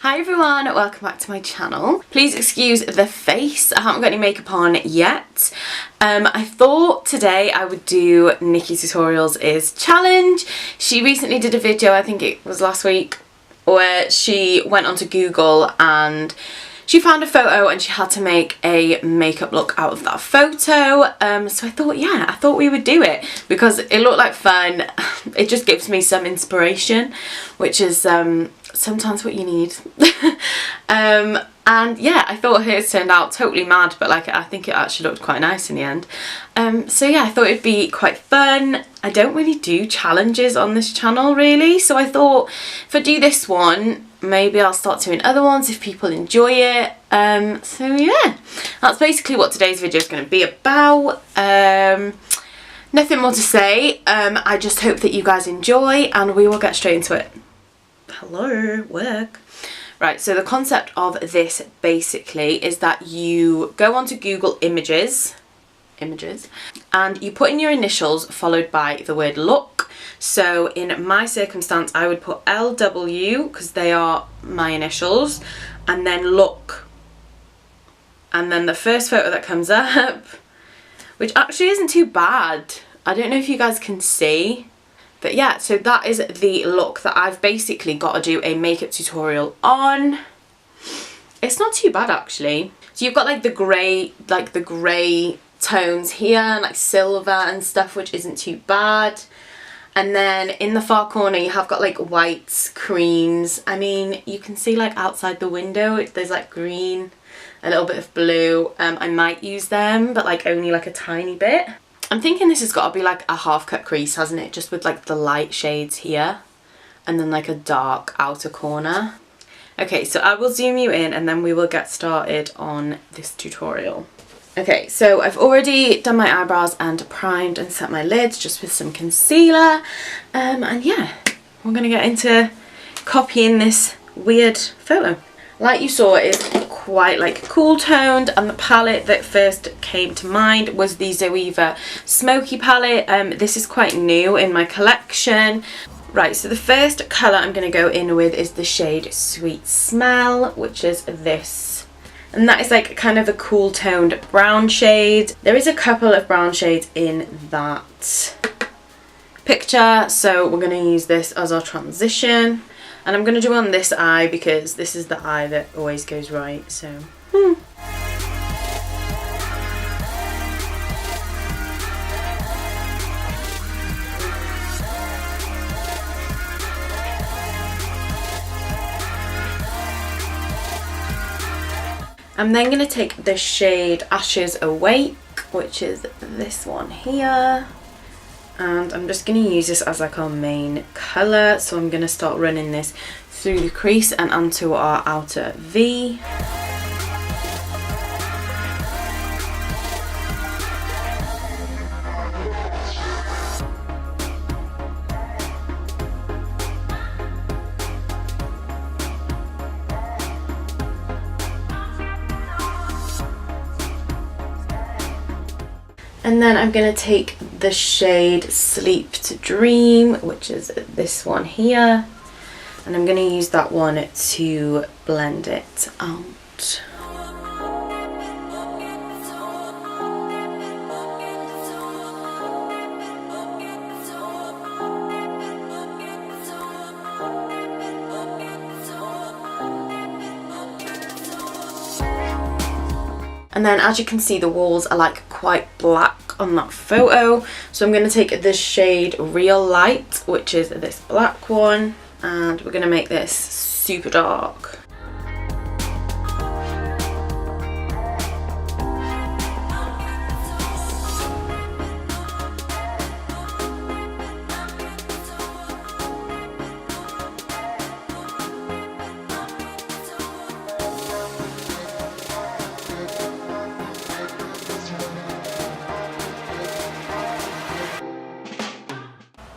Hi everyone, welcome back to my channel. Please excuse the face, I haven't got any makeup on yet. I thought today I would do Nikki Tutorials is challenge. She recently did a video, I think it was last week, where she went onto Google and she found a photo and she had to make a makeup look out of that photo. So I thought we would do it because it looked like fun. It just gives me some inspiration, which is sometimes what you need. And yeah, I thought hers turned out totally mad, but like I think it actually looked quite nice in the end. So yeah, I thought it'd be quite fun. I don't really do challenges on this channel really, so I thought if I do this one, maybe I'll start doing other ones if people enjoy it. So yeah, that's basically what today's video is going to be about. Nothing more to say. I just hope that you guys enjoy and we will get straight into it. Hello, work. Right, so the concept of this basically is that you go onto Google Images, and you put in your initials followed by the word look. So in my circumstance, I would put LW because they are my initials, and then look. And then the first photo that comes up, which actually isn't too bad. I don't know if you guys can see. But yeah, so that is the look that I've basically got to do a makeup tutorial on. It's not too bad actually. So you've got like the grey tones here, and like silver and stuff, which isn't too bad. And then in the far corner you have got like whites, creams. I mean, you can see like outside the window there's like green, a little bit of blue. I might use them, but like only like a tiny bit. I'm thinking this has got to be like a half cut crease, hasn't it? Just with like the light shades here and then like a dark outer corner. Okay, so I will zoom you in and then we will get started on this tutorial. Okay, so I've already done my eyebrows and primed and set my lids just with some concealer. And yeah, we're going to get into copying this weird photo. Like you saw, it's quite like cool toned, and the palette that first came to mind was the ZOEVA Smoky palette. This is quite new in my collection. Right, so the first colour I'm going to go in with is the shade Sweet Smell, which is this. And that is like kind of a cool toned brown shade. There is a couple of brown shades in that picture, so we're going to use this as our transition. And I'm going to do on this eye because this is the eye that always goes right, so. I'm then going to take the shade Ashes Awake, which is this one here. And I'm just going to use this as like our main colour. So I'm going to start running this through the crease and onto our outer V. And then I'm going to take the shade Sleep to Dream, which is this one here. And I'm going to use that one to blend it out. And then as you can see, the walls are like quite black on that photo. So I'm going to take the shade Real Light, which is this black one, and we're going to make this super dark.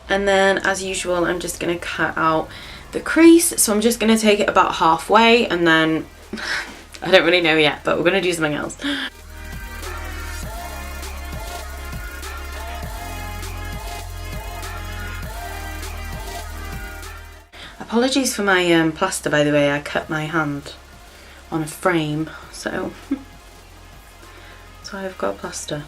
And then as usual, I'm just going to cut out the crease. So I'm just going to take it about halfway, and then I don't really know yet, but we're going to do something else. Apologies for my plaster, by the way. I cut my hand on a frame, so that's why I've got a plaster.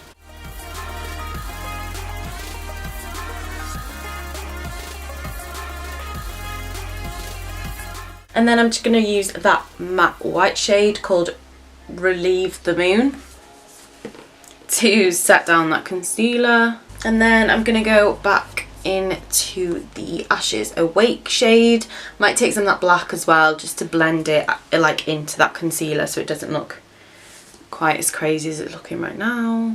And then I'm just going to use that matte white shade called Relieve the Moon to set down that concealer. And then I'm going to go back into the Ashes Awake shade. Might take some of that black as well, just to blend it like into that concealer so it doesn't look quite as crazy as it's looking right now.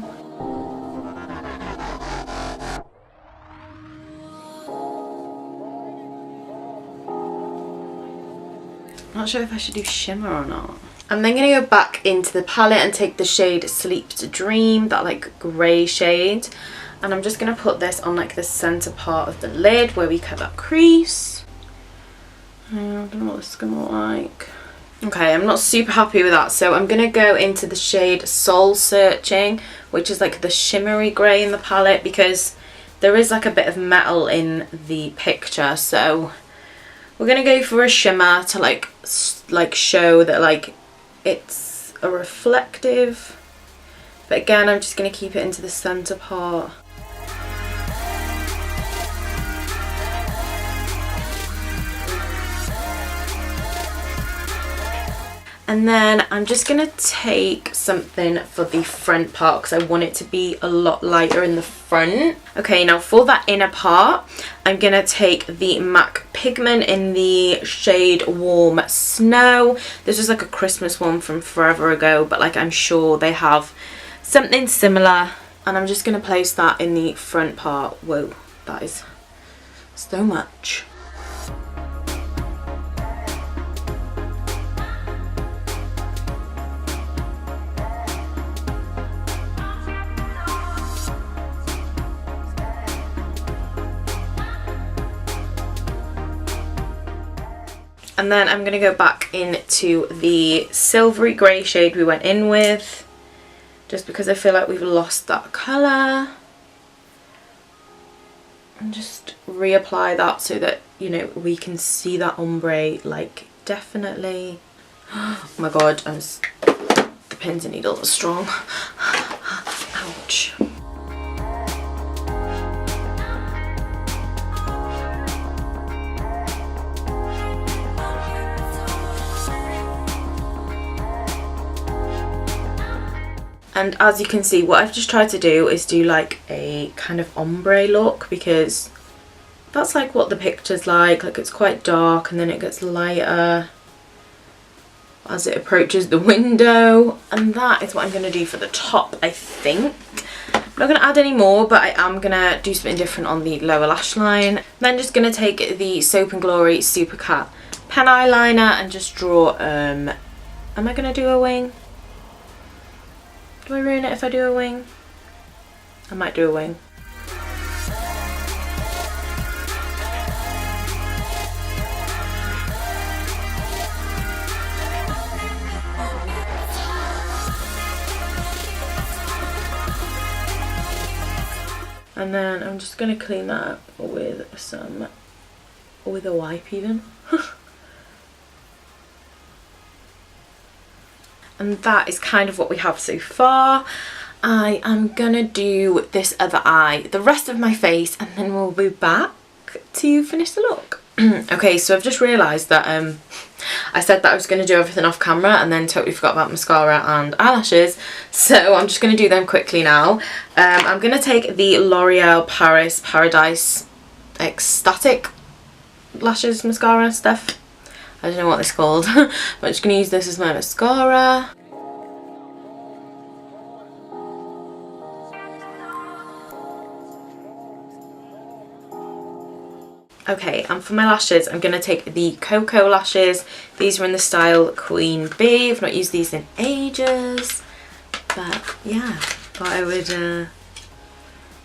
Not sure if I should do shimmer or not. I'm then going to go back into the palette and take the shade Sleep to Dream, that like grey shade. And I'm just going to put this on like the centre part of the lid where we cut that crease. I don't know what this is going to look like. Okay, I'm not super happy with that. So I'm going to go into the shade Soul Searching, which is like the shimmery grey in the palette, because there is like a bit of metal in the picture. So we're going to go for a shimmer to like show that like it's a reflective, but again I'm just going to keep it into the centre part. And then I'm just going to take something for the front part because I want it to be a lot lighter in the front. Okay, now for that inner part, I'm going to take the MAC Pigment in the shade Warm Snow. This was like a Christmas one from forever ago, but like I'm sure they have something similar. And I'm just going to place that in the front part. Whoa, that is so much. And then I'm going to go back into the silvery grey shade we went in with, just because I feel like we've lost that colour. And just reapply that so that, you know, we can see that ombre, like, definitely. Oh my god, the pins and needles are strong. Ouch. And as you can see, what I've just tried to do is do like a kind of ombre look, because that's like what the picture's like it's quite dark and then it gets lighter as it approaches the window. And that is what I'm going to do for the top, I think. I'm not going to add any more, but I am going to do something different on the lower lash line. Then just going to take the Soap & Glory Super Cat pen eyeliner and just draw, am I going to do a wing? Do I ruin it if I do a wing? I might do a wing. And then I'm just going to clean that up with a wipe even. And that is kind of what we have so far. I am gonna do this other eye, the rest of my face, and then we'll be back to finish the look. Okay, so I've just realised that I said that I was going to do everything off camera and then totally forgot about mascara and eyelashes. So I'm just going to do them quickly now. I'm going to take the L'Oreal Paris Paradise Ecstatic Lashes mascara stuff. I don't know what it's called, but I'm just going to use this as my mascara. Okay, and for my lashes, I'm going to take the KOKO lashes. These are in the style Queen Bee. I've not used these in ages, but yeah, thought I would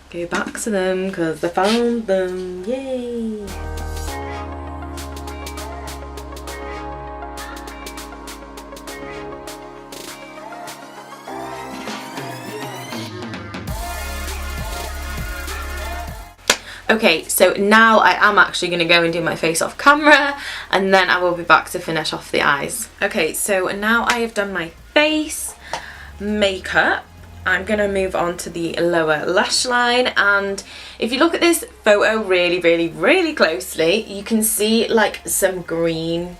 go back to them because I found them. Yay! Okay, so now I am actually going to go and do my face off camera, and then I will be back to finish off the eyes. Okay, so now I have done my face makeup. I'm going to move on to the lower lash line, and if you look at this photo really closely, you can see like some green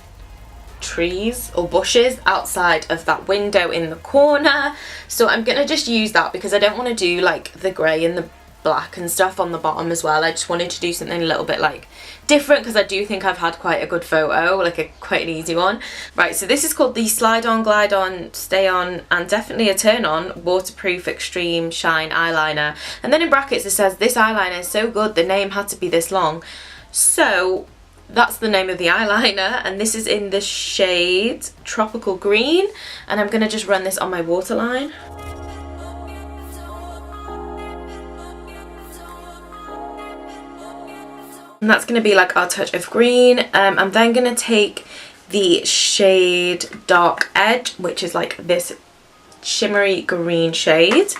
trees or bushes outside of that window in the corner. So I'm going to just use that because I don't want to do like the grey and the black and stuff on the bottom as well. I just wanted to do something a little bit like different because I do think I've had quite a good photo, like quite an easy one. Right, so this is called the Slide On, Glide On, Stay On and Definitely a Turn On Waterproof Extreme Shine Eyeliner. And then in brackets it says, this eyeliner is so good the name had to be this long. So that's the name of the eyeliner, and this is in the shade Tropical Green, and I'm going to just run this on my waterline. And that's going to be like our touch of green. I'm then going to take the shade Dark Edge, which is like this shimmery green shade,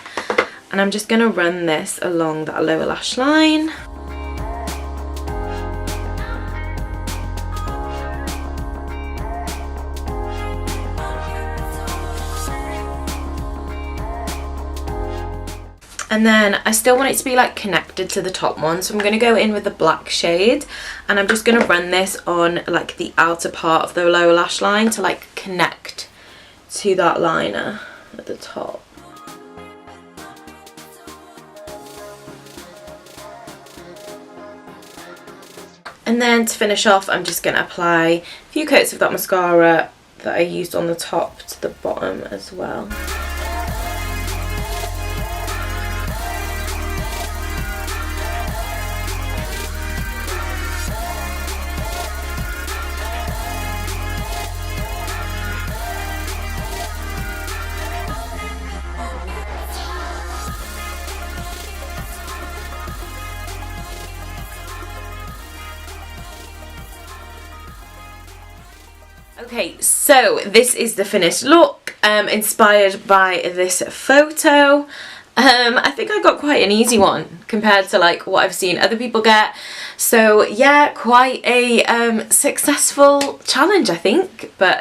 and I'm just going to run this along that lower lash line. And then I still want it to be like connected to the top one, so I'm going to go in with the black shade, and I'm just going to run this on like the outer part of the lower lash line to like connect to that liner at the top. And then to finish off, I'm just going to apply a few coats of that mascara that I used on the top to the bottom as well. Okay, so this is the finished look, inspired by this photo. I think I got quite an easy one compared to like what I've seen other people get. So yeah, quite a successful challenge, I think, but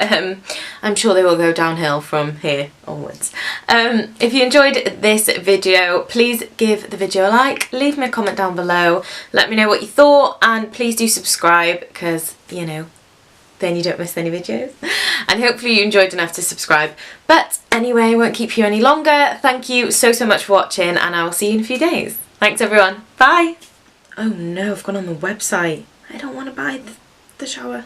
I'm sure they will go downhill from here onwards. If you enjoyed this video, please give the video a like, leave me a comment down below, let me know what you thought, and please do subscribe because, you know, then you don't miss any videos, and hopefully you enjoyed enough to subscribe. But anyway, I won't keep you any longer. Thank you so much for watching, and I will see you in a few days. Thanks everyone, bye. Oh no, I've gone on the website. I don't want to buy the shower.